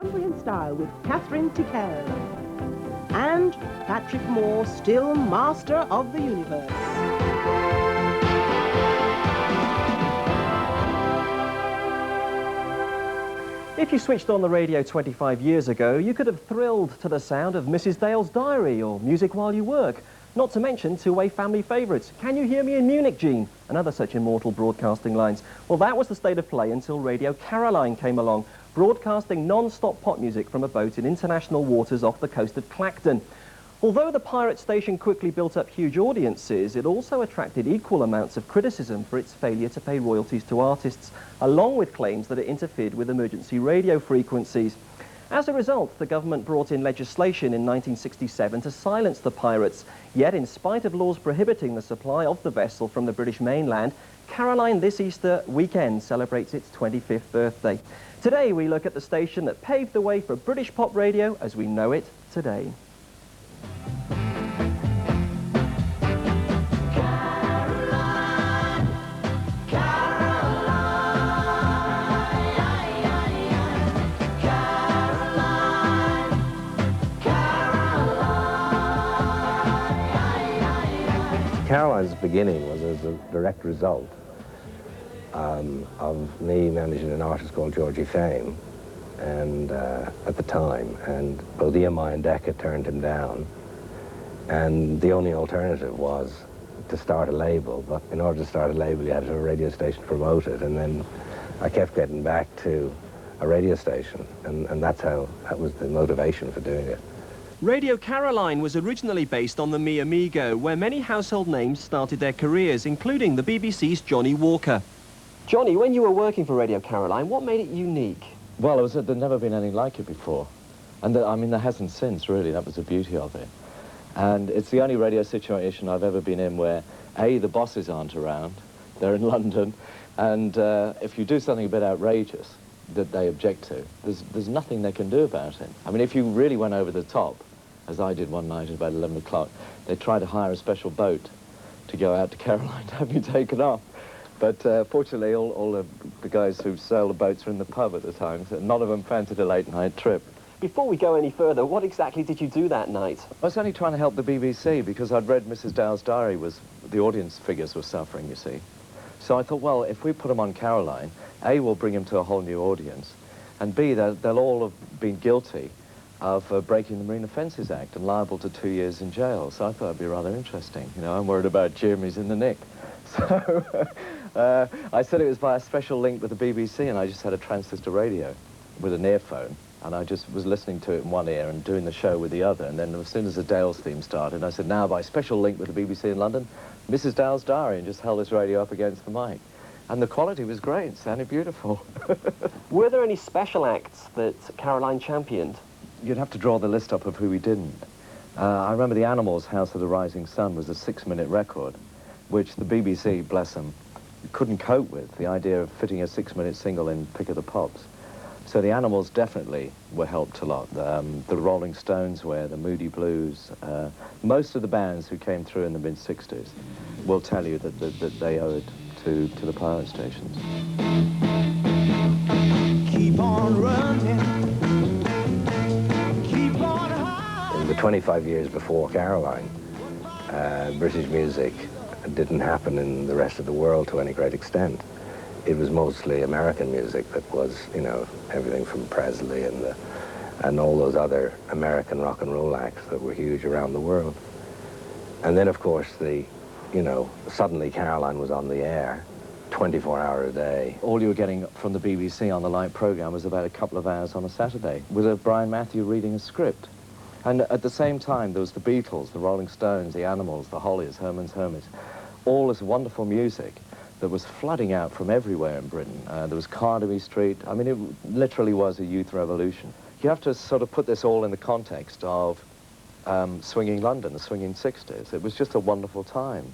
In style with Catherine Tickell. And Patrick Moore, still master of the universe. If you switched on the radio 25 years ago, you could have thrilled to the sound of Mrs. Dale's Diary or Music While You Work, not to mention two-way family favourites. Can You Hear Me in Munich, Jean? And other such immortal broadcasting lines. Well, that was the state of play until Radio Caroline came along, broadcasting non-stop pop music from a boat in international waters off the coast of Clacton. Although the pirate station quickly built up huge audiences, it also attracted equal amounts of criticism for its failure to pay royalties to artists, along with claims that it interfered with emergency radio frequencies. As a result, the government brought in legislation in 1967 to silence the pirates. Yet, in spite of laws prohibiting the supply of the vessel from the British mainland, Caroline this Easter weekend celebrates its 25th birthday. Today, we look at the station that paved the way for British pop radio as we know it today. Caroline's beginning was as a direct result of me managing an artist called Georgie Fame, and at the time, and both EMI and Decca turned him down, and the only alternative was to start a label. But in order to start a label, you had to have a radio station promote it, and then I kept getting back to a radio station, and that was the motivation for doing it. Radio Caroline was originally based on the Mi Amigo, where many household names started their careers, including the BBC's Johnny Walker. Johnny, when you were working for Radio Caroline, what made it unique? Well, there'd never been anything like it before. And I mean, there hasn't since, really. That was the beauty of it. And it's the only radio situation I've ever been in where, A, the bosses aren't around, they're in London, and if you do something a bit outrageous that they object to, there's nothing they can do about it. I mean, if you really went over the top, as I did one night at about 11 o'clock, they tried to hire a special boat to go out to Caroline to have me taken off. But fortunately, all the guys who sail the boats were in the pub at the time, so none of them fancied a late night trip. Before we go any further, what exactly did you do that night? I was only trying to help the BBC because I'd read Mrs. Dale's Diary the audience figures were suffering, you see. So I thought, well, if we put them on Caroline, A, we'll bring them to a whole new audience, and B, they'll all have been guilty of breaking the Marine Offences Act and liable to 2 years in jail. So I thought it'd be rather interesting. You know, I'm worried about Jeremy's in the nick. So I said it was by a special link with the BBC, and I just had a transistor radio with an earphone, and I just was listening to it in one ear and doing the show with the other. And then as soon as the Dale's theme started, I said, now by special link with the BBC in London, Mrs. Dale's Diary, and just held this radio up against the mic. And the quality was great. It sounded beautiful. Were there any special acts that Caroline championed? You'd have to draw the list up of who we didn't. I remember the Animals' House of the Rising Sun was a 6-minute record, which the BBC, bless them, couldn't cope with, the idea of fitting a 6-minute single in Pick of the Pops. So the Animals definitely were helped a lot. The Rolling Stones were, the Moody Blues. Most of the bands who came through in the mid-60s will tell you that they owe it to the pirate stations. Keep on running. In the 25 years before Caroline, British music didn't happen in the rest of the world to any great extent. It was mostly American music that was, you know, everything from Presley and all those other American rock and roll acts that were huge around the world. And then, of course, suddenly Caroline was on the air 24 hours a day. All you were getting from the BBC on the light programme was about a couple of hours on a Saturday, with Brian Matthew reading a script. And at the same time, there was the Beatles, the Rolling Stones, the Animals, the Hollies, Herman's Hermits, all this wonderful music that was flooding out from everywhere in Britain. There was Carnaby Street. I mean, it literally was a youth revolution. You have to sort of put this all in the context of swinging London, the swinging 60s. It was just a wonderful time.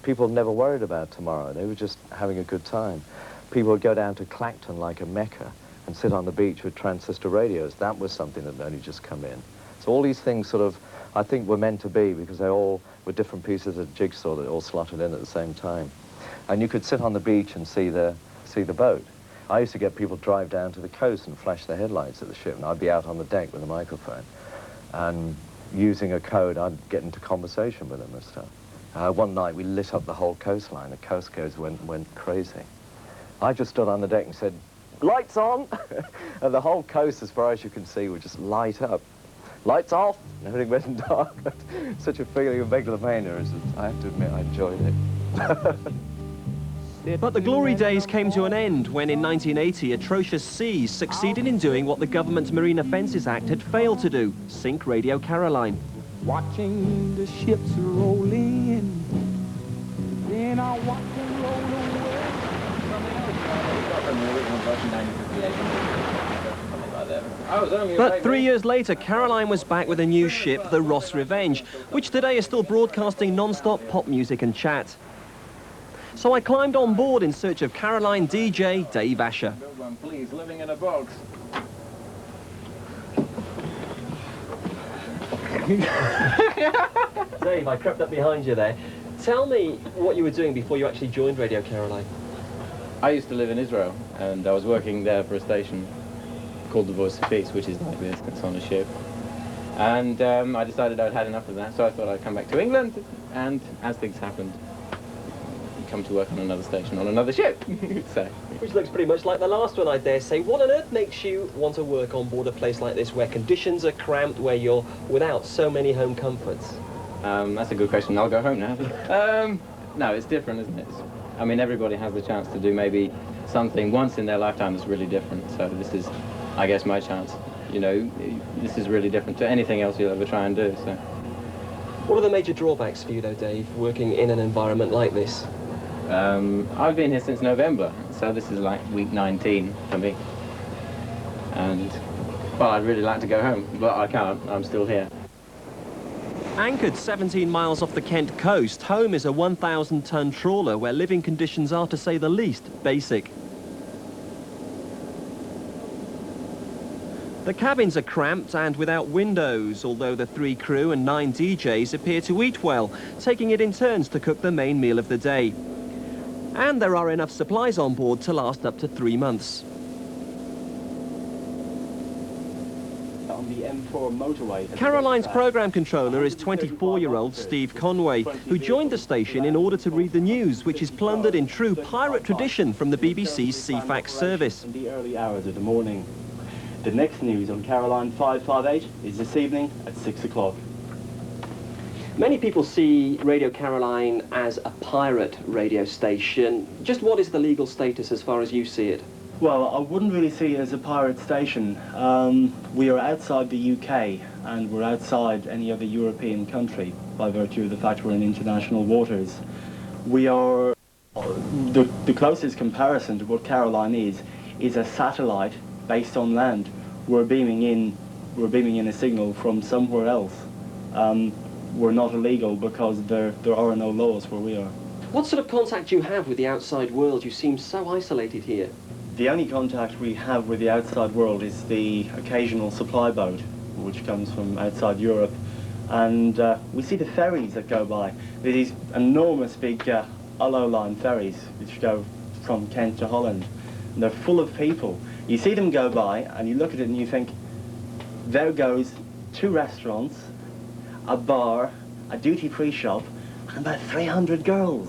People never worried about tomorrow. They were just having a good time. People would go down to Clacton like a mecca and sit on the beach with transistor radios. That was something that had only just come in. So all these things sort of, I think, were meant to be because they all were different pieces of jigsaw that all slotted in at the same time. And you could sit on the beach and see the boat. I used to get people drive down to the coast and flash their headlights at the ship, and I'd be out on the deck with a microphone. And using a code, I'd get into conversation with them and stuff. One night, we lit up the whole coastline. The coastguards went crazy. I just stood on the deck and said, "Lights on!" And the whole coast, as far as you can see, would just light up. Lights off! And everything went dark. Such a feeling of megalomania. I have to admit, I enjoyed it. But the glory days came to an end when in 1980 atrocious seas succeeded in doing what the government's Marine Offences Act had failed to do, sink Radio Caroline. Watching the ships roll in, then I watch them roll away. But 3 years later, Caroline was back with a new ship, the Ross Revenge, which today is still broadcasting non-stop pop music and chat. So I climbed on board in search of Caroline DJ Dave Asher. Good one, please, living in a box. Dave, I crept up behind you there. Tell me what you were doing before you actually joined Radio Caroline. I used to live in Israel, and I was working there for a station called The Voice of Peace, which is like this, it's on a ship. And I decided I'd had enough of that, so I thought I'd come back to England, and as things happened, come to work on another station, on another ship, so. Which looks pretty much like the last one, I dare say. What on earth makes you want to work on board a place like this, where conditions are cramped, where you're without so many home comforts? That's a good question. I'll go home now. No, it's different, isn't it? I mean, everybody has the chance to do maybe something once in their lifetime that's really different, so this is, I guess, my chance. You know, this is really different to anything else you'll ever try and do, so. What are the major drawbacks for you, though, Dave, working in an environment like this? I've been here since November, so this is like week 19 for me. And, well, I'd really like to go home, but I can't. I'm still here. Anchored 17 miles off the Kent coast, home is a 1,000-ton trawler where living conditions are, to say the least, basic. The cabins are cramped and without windows, although the 3 crew and 9 DJs appear to eat well, taking it in turns to cook the main meal of the day. And there are enough supplies on board to last up to 3 months. On the M4 motorway. Caroline's programme controller is 24-year-old Steve Conway, who joined the station in order to read the news, which is plundered in true pirate tradition from the BBC's CFAX service. In the early hours of the morning. The next news on Caroline 558 is this evening at 6 o'clock. Many people see Radio Caroline as a pirate radio station. Just what is the legal status as far as you see it? Well, I wouldn't really see it as a pirate station. We are outside the UK and we're outside any other European country by virtue of the fact we're in international waters. We are, the closest comparison to what Caroline is a satellite based on land. We're beaming in a signal from somewhere else. We're not illegal because there are no laws where we are. What sort of contact do you have with the outside world? You seem so isolated here. The only contact we have with the outside world is the occasional supply boat, which comes from outside Europe. And we see the ferries that go by. These enormous big Ullo Line ferries, which go from Kent to Holland. And they're full of people. You see them go by, and you look at it and you think, there goes 2 restaurants, a bar, a duty-free shop, and about 300 girls.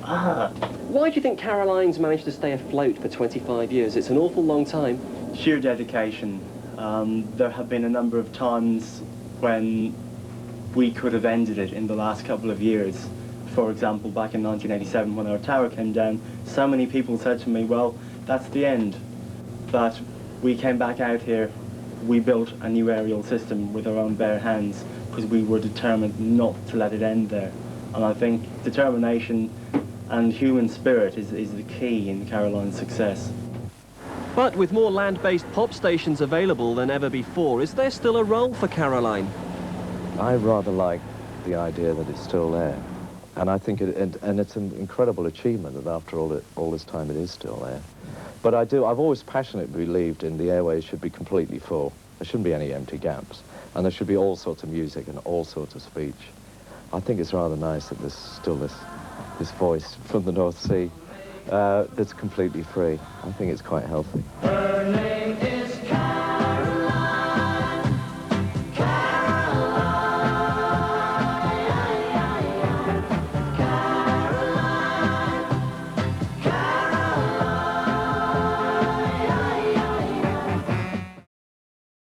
Why do you think Caroline's managed to stay afloat for 25 years? It's an awful long time. Sheer dedication. There have been a number of times when we could have ended it in the last couple of years. For example, back in 1987 when our tower came down, so many people said to me, well, that's the end. But we came back out here, we built a new aerial system with our own bare hands because we were determined not to let it end there. And I think determination and human spirit is the key in Caroline's success. But with more land-based pop stations available than ever before, is there still a role for Caroline? I rather like the idea that it's still there. And I think and it's an incredible achievement that after all this time it is still there. But I've always passionately believed in the airways should be completely full. There shouldn't be any empty gaps. And there should be all sorts of music and all sorts of speech. I think it's rather nice that there's still this voice from the North Sea that's completely free. I think it's quite healthy.